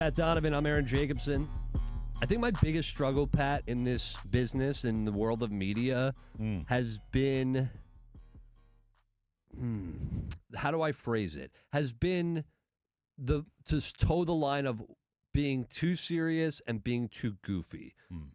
Pat Donovan, I'm Aaron Jacobson. I think my biggest struggle, Pat, in this business, in the world of media, has been, how do I phrase it? Has been to toe the line of being too serious and being too goofy.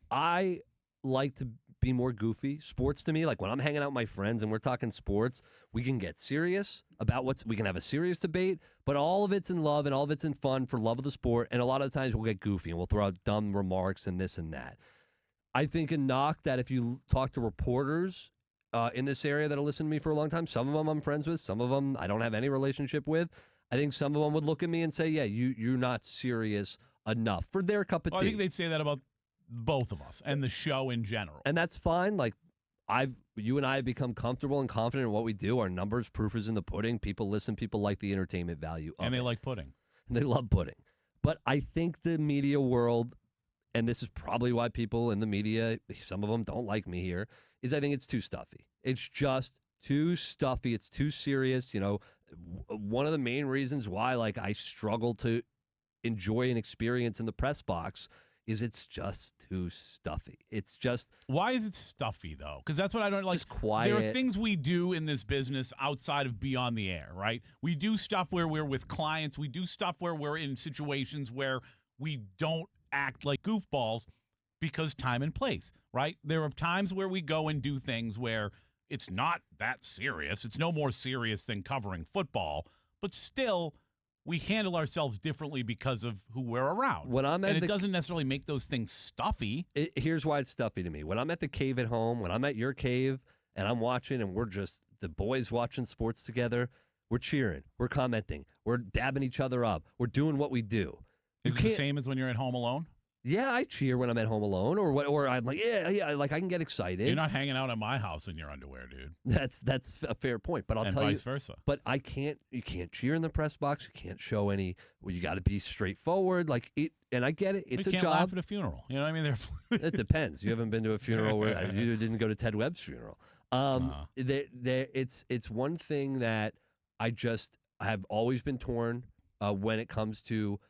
I like to be more goofy. Sports to me, like when I'm hanging out with my friends and we're talking sports, we can get serious about we can have a serious debate, but all of it's in love and all of it's in fun for love of the sport. And a lot of the times we'll get goofy and we'll throw out dumb remarks and this and that. I think a knock that if you talk to reporters in this area that have listened to me for a long time, some of them I'm friends with, some of them I don't have any relationship with. I think some of them would look at me and say, yeah, you're not serious enough for their cup of tea. I think they'd say that about both of us and the show in general. And that's fine. Like, you and I have become comfortable and confident in what we do. Our numbers, proof is in the pudding. People listen. People like the entertainment value of it. And they like pudding. And they love pudding. But I think the media world, and this is probably why people in the media, some of them don't like me here, is I think it's too stuffy. It's just too stuffy. It's too serious. You know, one of the main reasons why, like, I struggle to enjoy an experience in the press box is it's just too stuffy. It's just... Why is it stuffy, though? Because that's what I don't like. Just quiet. There are things we do in this business outside of Beyond the Air, right? We do stuff where we're with clients. We do stuff where we're in situations where we don't act like goofballs because time and place, right? There are times where we go and do things where it's not that serious. It's no more serious than covering football, but still... we handle ourselves differently because of who we're around. And it doesn't necessarily make those things stuffy. Here's why it's stuffy to me. When I'm at the cave at home, when I'm at your cave, and I'm watching, and we're just the boys watching sports together, we're cheering, we're commenting, we're dabbing each other up, we're doing what we do. Is it the same as when you're at home alone? Yeah, I cheer when I'm at home alone, or I'm like, yeah, like I can get excited. You're not hanging out at my house in your underwear, dude. That's a fair point, but I'll tell you, vice versa. But you can't cheer in the press box. You can't show any. Well, you got to be straightforward, like it. And I get it. It's you can't a job. Laugh at a funeral. You know what I mean? It depends. You haven't been to a funeral where you didn't go to Ted Webb's funeral. It's one thing that I have always been torn when it comes to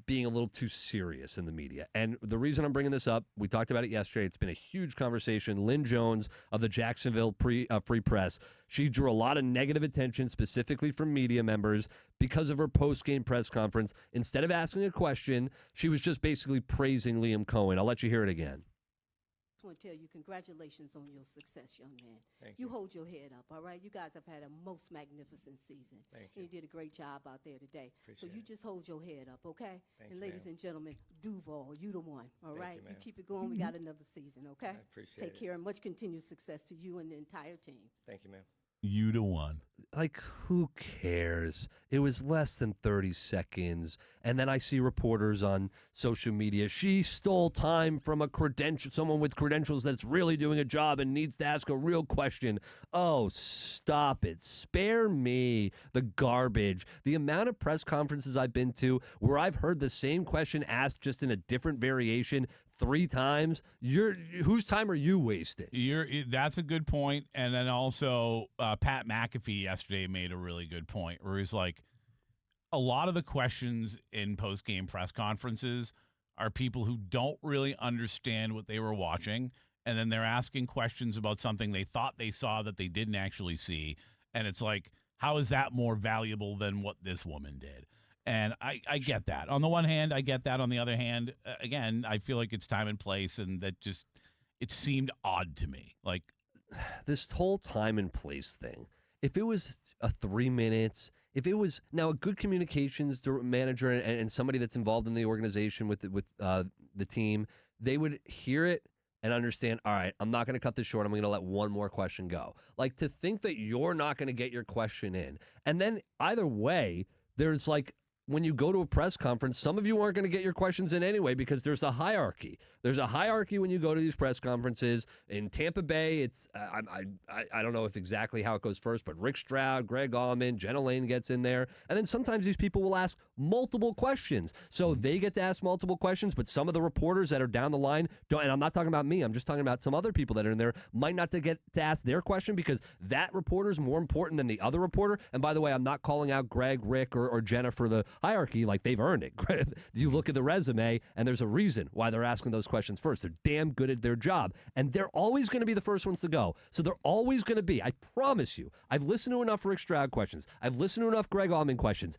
being a little too serious in the media. And the reason I'm bringing this up, we talked about it yesterday. It's been a huge conversation. Lynn Jones of the Jacksonville Free Press, she drew a lot of negative attention specifically from media members because of her post-game press conference. Instead of asking a question, she was just basically praising Liam Cohen. I'll let you hear it again. I want to tell you congratulations on your success, young man. Thank you. You Hold your head up, all right? You guys have had a most magnificent season. Thank and you. did a great job out there today. Appreciate so you it. just hold your head up, okay? Thank and you, ladies ma'am. and gentlemen, Duval, you the one, all Thank right? you, ma'am. keep it going. We got another season, okay? I appreciate Take it. care and much continued success to you and the entire team. Thank you, ma'am. You to one. Like, who cares? It was less than 30 seconds. And then I see reporters on social media. She stole time from someone with credentials that's really doing a job and needs to ask a real question. Oh, stop it. Spare me the garbage. The amount of press conferences I've been to where I've heard the same question asked just in a different variation 3 times. Whose time are you wasting? That's a good point. And then also Pat McAfee yesterday made a really good point where he's like, a lot of the questions in post-game press conferences are people who don't really understand what they were watching, and then they're asking questions about something they thought they saw that they didn't actually see. And it's like, how is that more valuable than what this woman did? And I get that. On the one hand, I get that. On the other hand, again, I feel like it's time and place, and that just, it seemed odd to me. Like, this whole time and place thing, if it was 3 minutes, if it was now a good communications manager and somebody that's involved in the organization with the team, they would hear it and understand, all right, I'm not going to cut this short. I'm going to let one more question go. Like, to think that you're not going to get your question in. And then either way, there's like, when you go to a press conference, some of you aren't going to get your questions in anyway because there's a hierarchy. There's a hierarchy when you go to these press conferences. In Tampa Bay, it's I don't know if exactly how it goes first, but Rick Stroud, Greg Allman, Jenna Lane gets in there. And then sometimes these people will ask multiple questions. So they get to ask multiple questions, but some of the reporters that are down the line don't, and I'm not talking about me, I'm just talking about some other people that are in there, might not get to ask their question because that reporter is more important than the other reporter. And by the way, I'm not calling out Greg, Rick, or Jenna for the hierarchy, like they've earned it. You look at the resume, and there's a reason why they're asking those questions first. They're damn good at their job, and they're always going to be the first ones to go. So they're always going to be. I promise you. I've listened to enough Rick Stroud questions. I've listened to enough Greg Allman questions.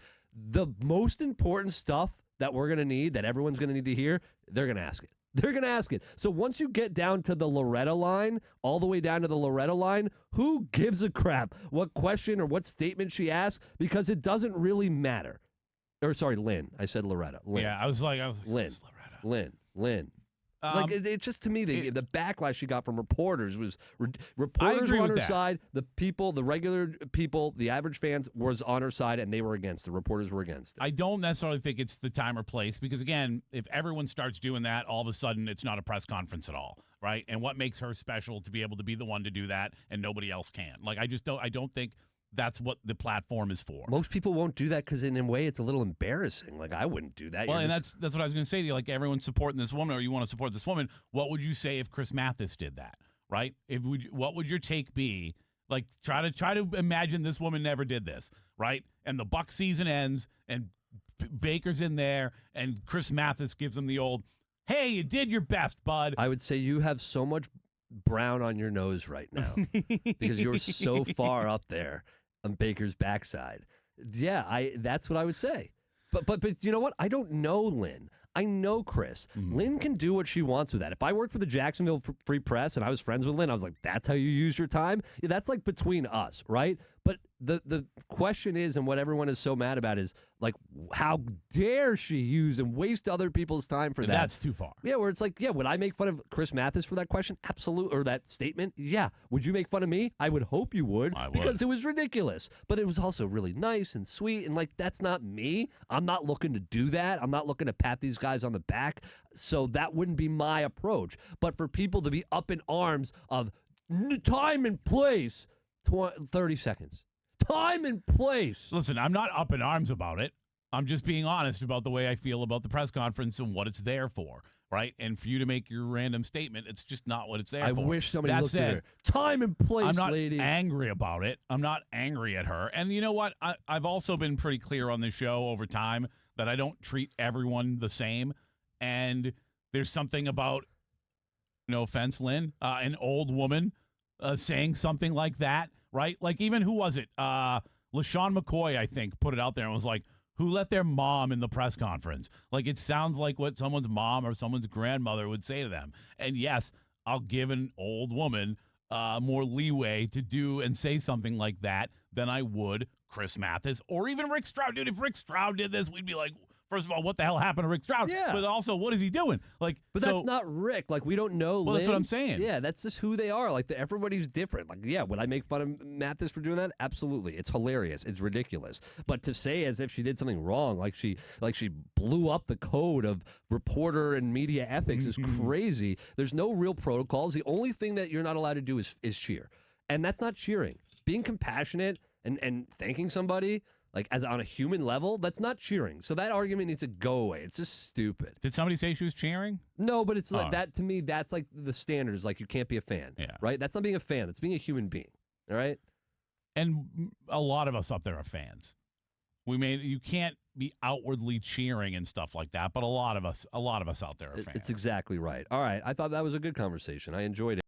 The most important stuff that we're going to need, that everyone's going to need to hear, they're going to ask it. They're going to ask it. So once you get down to the Loretta line, all the way down to the Loretta line, who gives a crap what question or what statement she asks? Because it doesn't really matter. Or sorry, Lynn. I said Loretta. Lynn. Yeah, I was like Lynn. Loretta. Lynn. Like it just, to me, the backlash she got from reporters was reporters were on her side. The people, the regular people, the average fans was on her side, and they were against. The reporters were against it. I don't necessarily think it's the time or place because, again, if everyone starts doing that, all of a sudden it's not a press conference at all, right? And what makes her special to be able to be the one to do that and nobody else can? Like, I don't think that's what the platform is for. Most people won't do that because in a way it's a little embarrassing. Like, I wouldn't do that. Well, and that's what I was going to say to you. Like, everyone's supporting this woman, or you want to support this woman. What would you say if Chris Mathis did that? Right? What would your take be? Like, try to imagine this woman never did this, right? And the Buck season ends, and Baker's in there, and Chris Mathis gives him the old, "Hey, you did your best, bud." I would say you have so much brown on your nose right now because you're so far up there on Baker's backside. Yeah, that's what I would say. But you know what? I don't know Lynn. I know Chris. Lynn can do what she wants with that. If I worked for the Jacksonville Free Press and I was friends with Lynn, I was like, that's how you use your time? Yeah, that's like between us, right? But the question is, and what everyone is so mad about is, like, how dare she use and waste other people's time for that? That's too far. Yeah, where it's like, yeah, would I make fun of Chris Mathis for that question? Absolutely. Or that statement? Yeah. Would you make fun of me? I would hope you would. I would. Because it was ridiculous. But it was also really nice and sweet. And, like, that's not me. I'm not looking to do that. I'm not looking to pat these guys on the back. So that wouldn't be my approach. But for people to be up in arms of time and place, 30 seconds. Time and place. Listen, I'm not up in arms about it. I'm just being honest about the way I feel about the press conference and what it's there for, right? And for you to make your random statement, it's just not what it's there for. I wish somebody That looked said, at her. Time and place, I'm not lady. angry about it. I'm not angry at her. And you know what? I've also been pretty clear on this show over time that I don't treat everyone the same. And there's something about, no offense, Lynn, an old woman saying something like that, right? Like, even, who was it? LaShawn McCoy, I think, put it out there and was like, who let their mom in the press conference? Like, it sounds like what someone's mom or someone's grandmother would say to them. And yes, I'll give an old woman more leeway to do and say something like that than I would Chris Mathis or even Rick Stroud. Dude, if Rick Stroud did this, we'd be like, first of all, what the hell happened to Rick Stroud? Yeah. But also, what is he doing? Like, But that's not Rick. Like, we don't know. Well, Lynn. that's what I'm saying. Yeah, that's just who they are. Like, everybody's different. Like, yeah, would I make fun of Mathis for doing that? Absolutely. It's hilarious. It's ridiculous. But to say as if she did something wrong, like she blew up the code of reporter and media ethics is crazy. There's no real protocols. The only thing that you're not allowed to do is cheer. And that's not cheering. Being compassionate and thanking somebody, like, as on a human level, that's not cheering. So that argument needs to go away. It's just stupid. Did somebody say she was cheering? No, but it's like that, to me, that's like the standards. Like, you can't be a fan. Yeah. Right? That's not being a fan. That's being a human being. All right? And a lot of us up there are fans. You can't be outwardly cheering and stuff like that, but a lot of us out there are fans. It's exactly right. All right. I thought that was a good conversation. I enjoyed it.